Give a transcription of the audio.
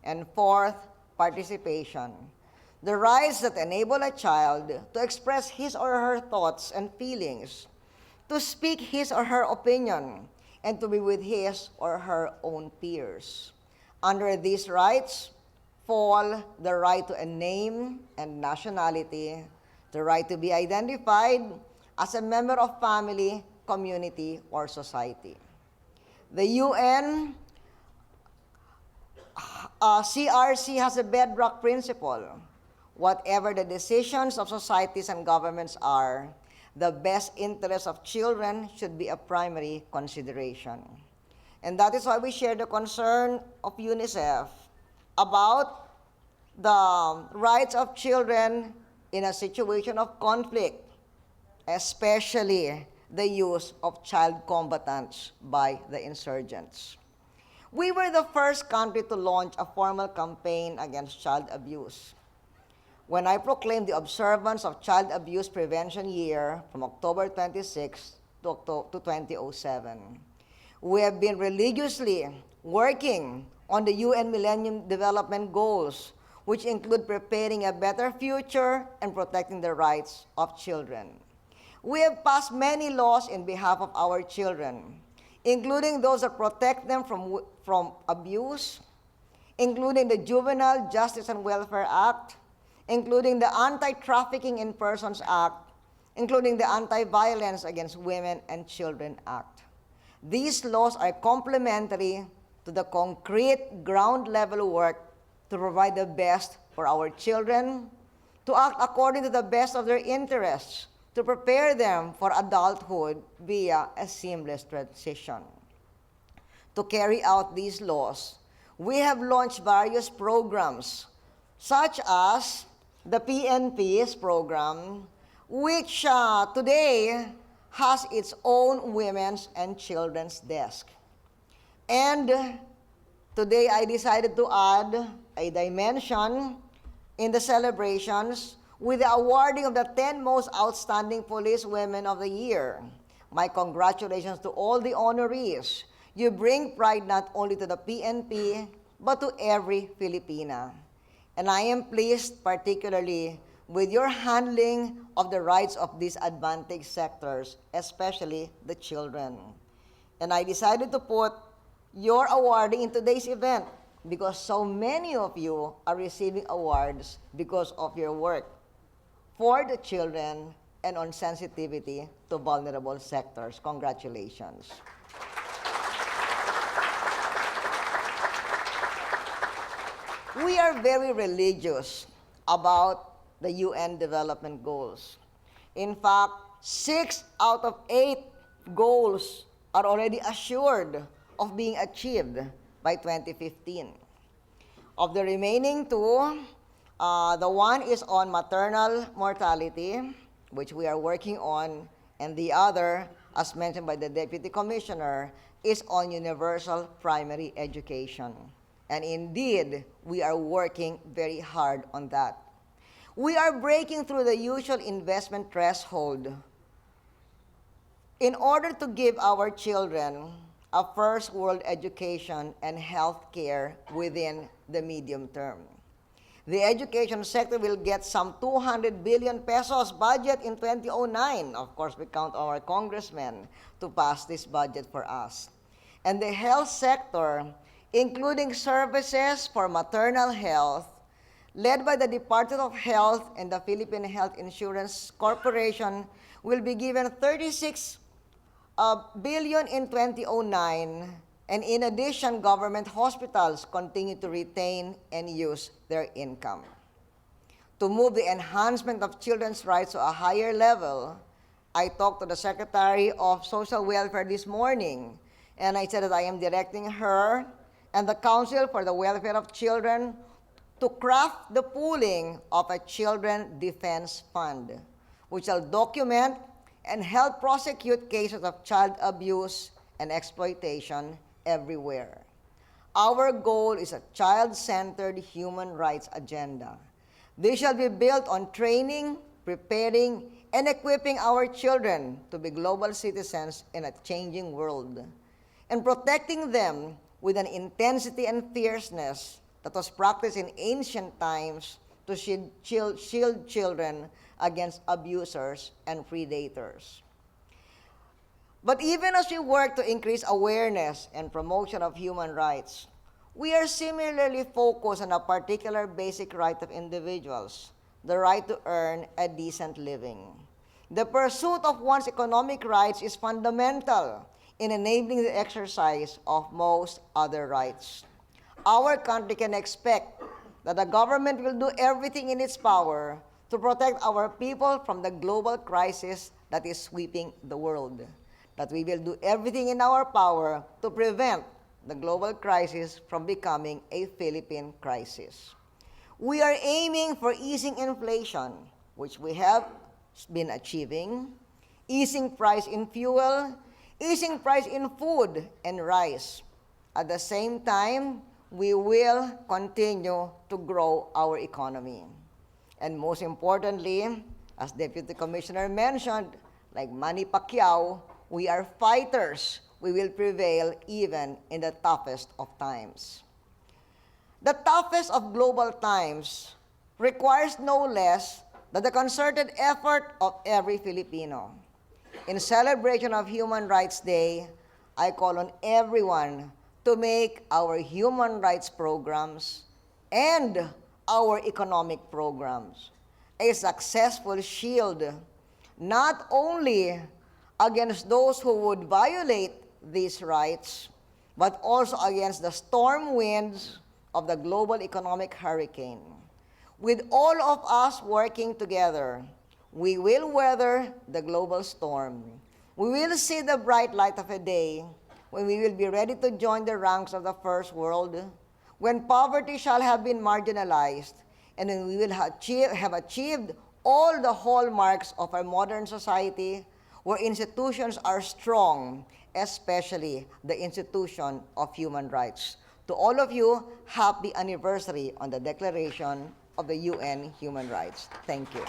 And fourth, participation. The rights that enable a child to express his or her thoughts and feelings, to speak his or her opinion, and to be with his or her own peers. Under these rights fall the right to a name and nationality, the right to be identified as a member of family, community, or society. The UN CRC has a bedrock principle. Whatever the decisions of societies and governments are, the best interests of children should be a primary consideration. And that is why we share the concern of UNICEF about the rights of children in a situation of conflict, especially the use of child combatants by the insurgents. We were the first country to launch a formal campaign against child abuse. When I proclaimed the observance of Child Abuse Prevention Year from October 26 to 2007, we have been religiously working on the UN Millennium Development Goals, which include preparing a better future and protecting the rights of children. We have passed many laws in behalf of our children, including those that protect them from abuse, including the Juvenile Justice and Welfare Act, including the Anti-Trafficking in Persons Act, including the Anti-Violence Against Women and Children Act. These laws are complementary to the concrete ground-level work to provide the best for our children, to act according to the best of their interests, to prepare them for adulthood via a seamless transition. To carry out these laws, we have launched various programs, such as the PNP's program, which today has its own women's and children's desk. And today I decided to add a dimension in the celebrations with the awarding of the 10 most outstanding police women of the year. My congratulations to all the honorees. You bring pride not only to the PNP, but to every Filipina. And I am pleased particularly with your handling of the rights of disadvantaged sectors, especially the children. And I decided to put your awarding in today's event because so many of you are receiving awards because of your work for the children and on sensitivity to vulnerable sectors. Congratulations. We are very religious about the UN Development Goals. In fact, 6 out of 8 goals are already assured of being achieved by 2015. Of the remaining 2, the one is on maternal mortality, which we are working on, and the other, as mentioned by the Deputy Commissioner, is on universal primary education. And indeed, we are working very hard on that. We are breaking through the usual investment threshold in order to give our children a first world education and health care within the medium term. The education sector will get some 200 billion pesos budget in 2009. Of course, we count our congressmen to pass this budget for us. And the health sector, including services for maternal health, led by the Department of Health and the Philippine Health Insurance Corporation, will be given 36 billion in 2009, and in addition, government hospitals continue to retain and use their income. To move the enhancement of children's rights to a higher level, I talked to the Secretary of Social Welfare this morning, and I said that I am directing her and the Council for the Welfare of Children to craft the pooling of a Children Defense Fund, which will document and help prosecute cases of child abuse and exploitation everywhere. Our goal is a child-centered human rights agenda. This shall be built on training, preparing, and equipping our children to be global citizens in a changing world, and protecting them with an intensity and fierceness that was practiced in ancient times to shield children against abusers and predators. But even as we work to increase awareness and promotion of human rights, we are similarly focused on a particular basic right of individuals, the right to earn a decent living. The pursuit of one's economic rights is fundamental in enabling the exercise of most other rights. Our country can expect that the government will do everything in its power to protect our people from the global crisis that is sweeping the world. That we will do everything in our power to prevent the global crisis from becoming a Philippine crisis. We are aiming for easing inflation, which we have been achieving, easing price in fuel, easing price in food and rice. At the same time, we will continue to grow our economy. And most importantly, as Deputy Commissioner mentioned, like Manny Pacquiao, we are fighters. We will prevail even in the toughest of times. The toughest of global times requires no less than the concerted effort of every Filipino. In celebration of Human Rights Day, I call on everyone to make our human rights programs and our economic programs a successful shield, not only against those who would violate these rights, but also against the storm winds of the global economic hurricane. With all of us working together, we will weather the global storm. We will see the bright light of a day when we will be ready to join the ranks of the first world, when poverty shall have been marginalized, and when we will have achieved all the hallmarks of our modern society, where institutions are strong, especially the institution of human rights. To all of you, happy anniversary on the Declaration of the UN Human Rights. Thank you.